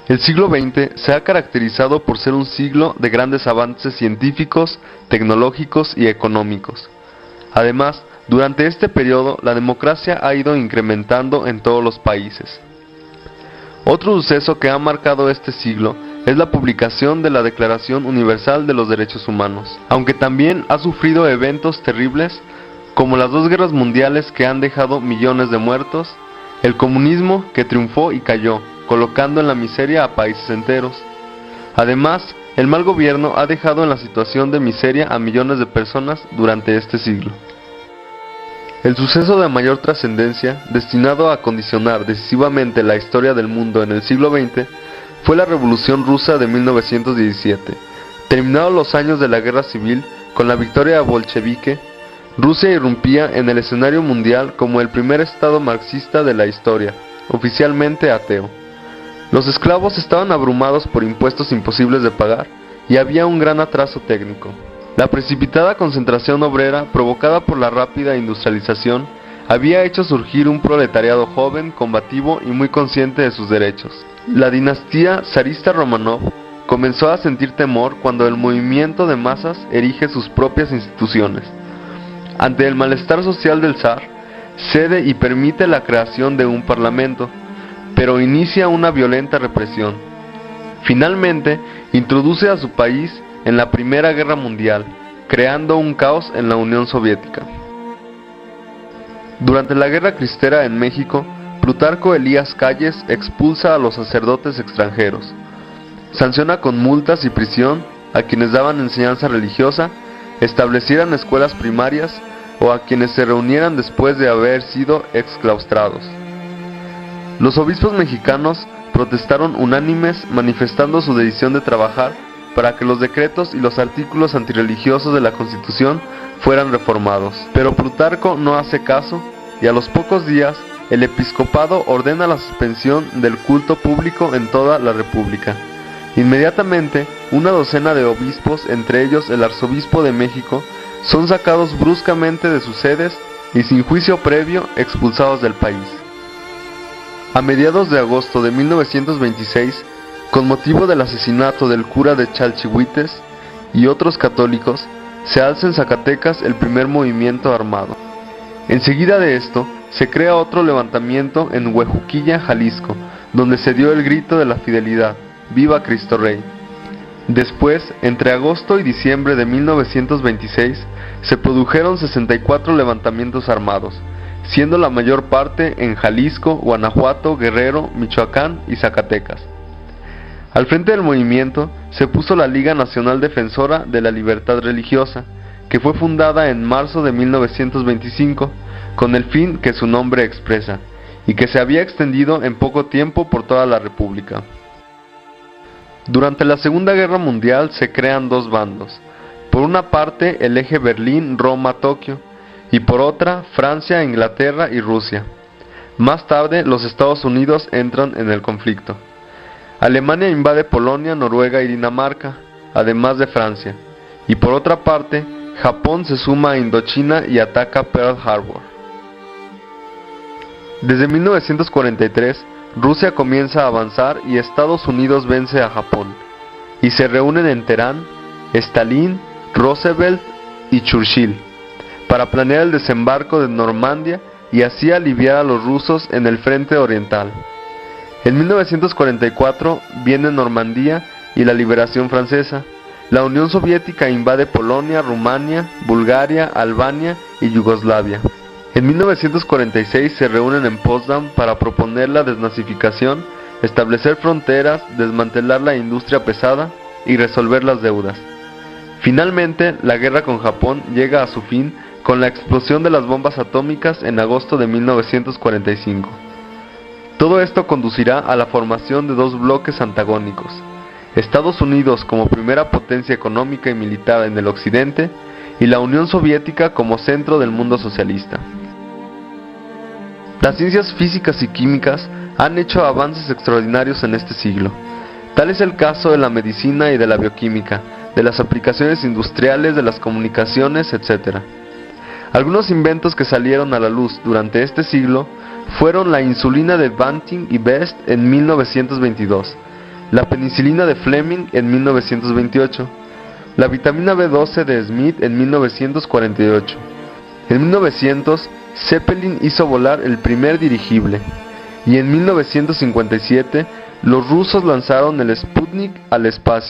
El siglo XX se ha caracterizado por ser un siglo de grandes avances científicos, tecnológicos y económicos. Además, durante este periodo la democracia ha ido incrementando en todos los países. Otro suceso que ha marcado este siglo es la publicación de la Declaración Universal de los Derechos Humanos, aunque también ha sufrido eventos terribles como las dos guerras mundiales que han dejado millones de muertos, el comunismo que triunfó y cayó, colocando en la miseria a países enteros. Además, el mal gobierno ha dejado en la situación de miseria a millones de personas durante este siglo. El suceso de mayor trascendencia, destinado a condicionar decisivamente la historia del mundo en el siglo XX, fue la Revolución Rusa de 1917. Terminados los años de la Guerra Civil, con la victoria bolchevique, Rusia irrumpía en el escenario mundial como el primer estado marxista de la historia, oficialmente ateo. Los esclavos estaban abrumados por impuestos imposibles de pagar y había un gran atraso técnico. La precipitada concentración obrera provocada por la rápida industrialización había hecho surgir un proletariado joven, combativo y muy consciente de sus derechos. La dinastía zarista Romanov comenzó a sentir temor cuando el movimiento de masas erige sus propias instituciones. Ante el malestar social del zar, cede y permite la creación de un parlamento, pero inicia una violenta represión. Finalmente, introduce a su país en la Primera Guerra Mundial, creando un caos en la Unión Soviética. Durante la Guerra Cristera en México, Plutarco Elías Calles expulsa a los sacerdotes extranjeros. Sanciona con multas y prisión a quienes daban enseñanza religiosa, establecieran escuelas primarias o a quienes se reunieran después de haber sido exclaustrados. Los obispos mexicanos protestaron unánimes manifestando su decisión de trabajar para que los decretos y los artículos antirreligiosos de la Constitución fueran reformados. Pero Plutarco no hace caso y a los pocos días el episcopado ordena la suspensión del culto público en toda la República. Inmediatamente, una docena de obispos, entre ellos el arzobispo de México, son sacados bruscamente de sus sedes y sin juicio previo expulsados del país. A mediados de agosto de 1926, con motivo del asesinato del cura de Chalchihuites y otros católicos, se alza en Zacatecas el primer movimiento armado. Enseguida de esto, se crea otro levantamiento en Huejuquilla, Jalisco, donde se dio el grito de la fidelidad, ¡Viva Cristo Rey! Después, entre agosto y diciembre de 1926, se produjeron 64 levantamientos armados, siendo la mayor parte en Jalisco, Guanajuato, Guerrero, Michoacán y Zacatecas. Al frente del movimiento se puso la Liga Nacional Defensora de la Libertad Religiosa, que fue fundada en marzo de 1925, con el fin que su nombre expresa, y que se había extendido en poco tiempo por toda la República. Durante la Segunda Guerra Mundial se crean dos bandos, por una parte el eje Berlín-Roma-Tokio, y por otra Francia, Inglaterra y Rusia. Más tarde los Estados Unidos entran en el conflicto. Alemania invade Polonia, Noruega y Dinamarca, además de Francia, y por otra parte, Japón se suma a Indochina y ataca Pearl Harbor. Desde 1943, Rusia comienza a avanzar y Estados Unidos vence a Japón, y se reúnen en Teherán, Stalin, Roosevelt y Churchill, para planear el desembarco de Normandía y así aliviar a los rusos en el frente oriental. En 1944 viene Normandía y la liberación francesa. La Unión Soviética invade Polonia, Rumania, Bulgaria, Albania y Yugoslavia. En 1946 se reúnen en Potsdam para proponer la desnazificación, establecer fronteras, desmantelar la industria pesada y resolver las deudas. Finalmente, la guerra con Japón llega a su fin con la explosión de las bombas atómicas en agosto de 1945. Todo esto conducirá a la formación de dos bloques antagónicos: Estados Unidos como primera potencia económica y militar en el occidente y la Unión Soviética como centro del mundo socialista. Las ciencias físicas y químicas han hecho avances extraordinarios en este siglo. Tal es el caso de la medicina y de la bioquímica, de las aplicaciones industriales, de las comunicaciones, etc. Algunos inventos que salieron a la luz durante este siglo fueron la insulina de Banting y Best en 1922, la penicilina de Fleming en 1928, la vitamina B12 de Smith en 1948. En 1900, Zeppelin hizo volar el primer dirigible, y en 1957 los rusos lanzaron el Sputnik al espacio.